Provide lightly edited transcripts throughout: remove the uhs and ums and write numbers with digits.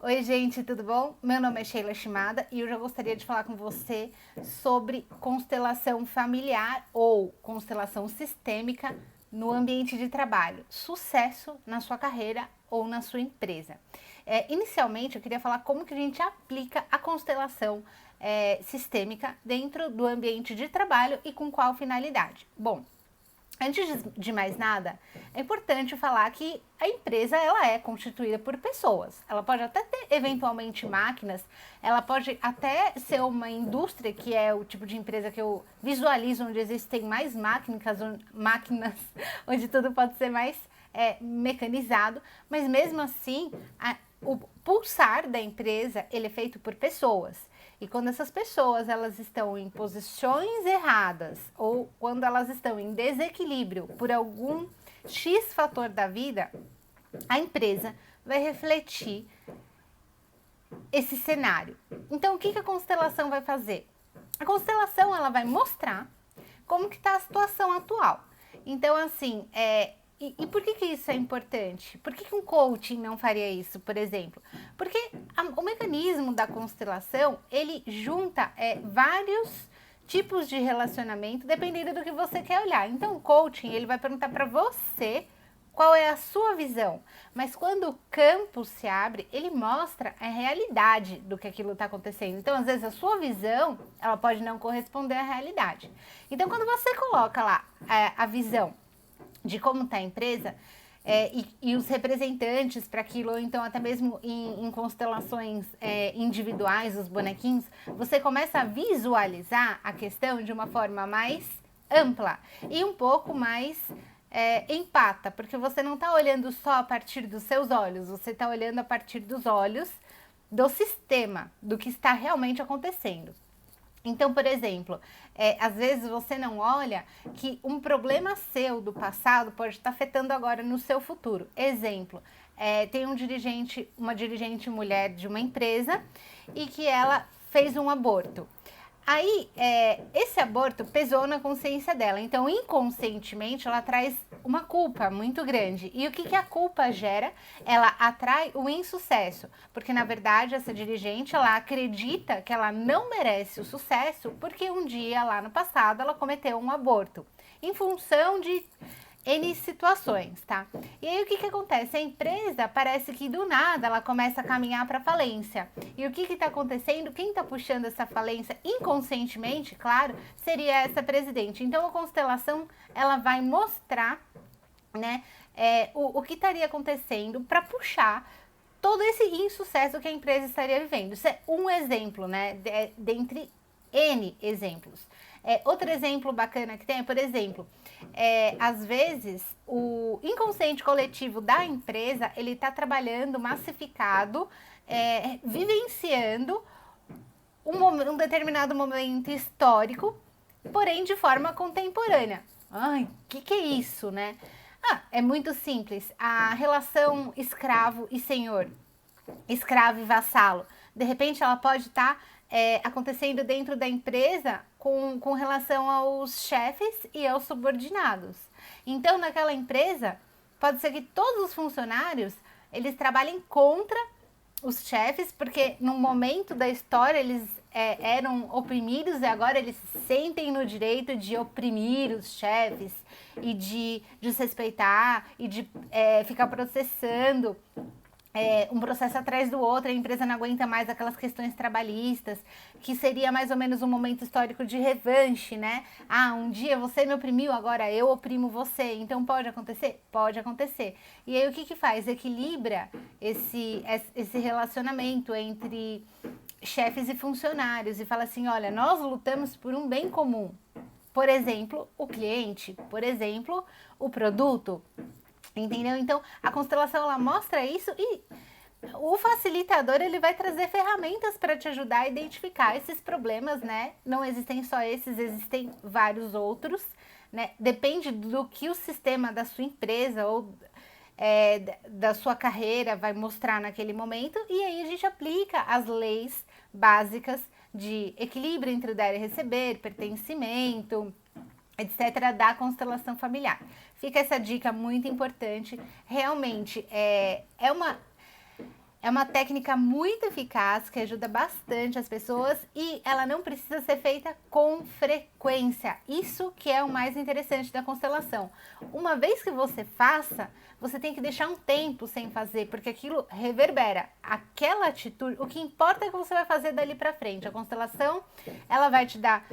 Oi, gente, tudo bom? Meu nome é Sheila Shimada e eu já gostaria de falar com você sobre constelação familiar ou constelação sistêmica no ambiente de trabalho. Sucesso na sua carreira ou na sua empresa. Inicialmente, eu queria falar como que a gente aplica a constelação sistêmica dentro do ambiente de trabalho e com qual finalidade. Bom, antes de mais nada, é importante falar que a empresa ela é constituída por pessoas. Ela pode até ter eventualmente máquinas, ela pode até ser uma indústria, que é o tipo de empresa que eu visualizo onde existem mais máquinas onde tudo pode ser mais mecanizado, mas mesmo assim o pulsar da empresa ele é feito por pessoas. E quando essas pessoas elas estão em posições erradas ou quando elas estão em desequilíbrio por algum X fator da vida, a empresa vai refletir esse cenário. Então, o que a constelação vai fazer? A constelação ela vai mostrar como que está a situação atual. Então, assim, e por que isso é importante? Por que um coaching não faria isso, por exemplo? Porque o mecanismo da constelação, ele junta vários tipos de relacionamento, dependendo do que você quer olhar. Então, o coaching, ele vai perguntar para você qual é a sua visão. Mas quando o campo se abre, ele mostra a realidade do que aquilo está acontecendo. Então, às vezes, a sua visão, ela pode não corresponder à realidade. Então, quando você coloca lá a visão de como está a empresa e os representantes para aquilo, ou então até mesmo em constelações individuais, os bonequinhos, você começa a visualizar a questão de uma forma mais ampla e um pouco mais empata, porque você não está olhando só a partir dos seus olhos, você está olhando a partir dos olhos do sistema, do que está realmente acontecendo. Então, por exemplo, às vezes você não olha que um problema seu do passado pode estar afetando agora no seu futuro. Exemplo, tem uma dirigente mulher de uma empresa e que ela fez um aborto. Aí, esse aborto pesou na consciência dela. Então, inconscientemente, ela traz uma culpa muito grande. E o que a culpa gera? Ela atrai o insucesso. Porque, na verdade, essa dirigente, ela acredita que ela não merece o sucesso porque um dia, lá no passado, ela cometeu um aborto. Em função de N situações, tá? E aí o que acontece? A empresa parece que do nada ela começa a caminhar para falência. E o que está acontecendo? Quem está puxando essa falência inconscientemente, claro, seria essa presidente. Então a constelação ela vai mostrar, né, o que estaria acontecendo para puxar todo esse insucesso que a empresa estaria vivendo. Isso é um exemplo, né, dentre N exemplos. Outro exemplo bacana que tem, por exemplo, às vezes o inconsciente coletivo da empresa ele está trabalhando massificado, vivenciando um determinado momento histórico, porém de forma contemporânea. Ai, o que é isso, né? É muito simples. A relação escravo e senhor, escravo e vassalo, de repente ela pode estar acontecendo dentro da empresa com relação aos chefes e aos subordinados. Então, naquela empresa, pode ser que todos os funcionários eles trabalhem contra os chefes, porque num momento da história eles eram oprimidos e agora eles se sentem no direito de oprimir os chefes e de desrespeitar e de ficar processando um processo atrás do outro, a empresa não aguenta mais aquelas questões trabalhistas, que seria mais ou menos um momento histórico de revanche, né? Um dia você me oprimiu, agora eu oprimo você, então pode acontecer? Pode acontecer. E aí o que faz? Equilibra esse relacionamento entre chefes e funcionários e fala assim, olha, nós lutamos por um bem comum. Por exemplo, o cliente, por exemplo, o produto. Entendeu? Então, a constelação ela mostra isso e o facilitador ele vai trazer ferramentas para te ajudar a identificar esses problemas, né? Não existem só esses, existem vários outros, né? Depende do que o sistema da sua empresa ou da sua carreira vai mostrar naquele momento e aí a gente aplica as leis básicas de equilíbrio entre o dar e receber, pertencimento, etc., da constelação familiar. Fica essa dica muito importante. Realmente, É uma técnica muito eficaz que ajuda bastante as pessoas e ela não precisa ser feita com frequência. Isso que é o mais interessante da constelação. Uma vez que você faça, você tem que deixar um tempo sem fazer, porque aquilo reverbera. Aquela atitude, o que importa é que você vai fazer dali para frente. A constelação, ela vai te dar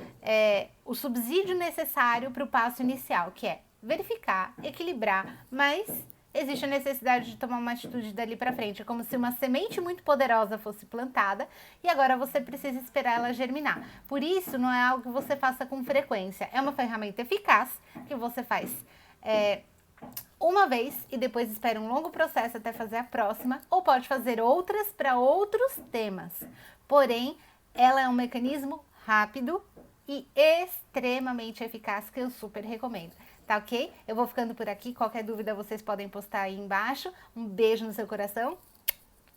o subsídio necessário para o passo inicial, que é verificar, equilibrar, mas existe a necessidade de tomar uma atitude dali para frente. É como se uma semente muito poderosa fosse plantada e agora você precisa esperar ela germinar. Por isso, não é algo que você faça com frequência. É uma ferramenta eficaz que você faz uma vez e depois espera um longo processo até fazer a próxima, ou pode fazer outras para outros temas. Porém, ela é um mecanismo rápido e extremamente eficaz que eu super recomendo. Tá ok? Eu vou ficando por aqui. Qualquer dúvida vocês podem postar aí embaixo. Um beijo no seu coração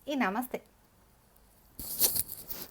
e namastê!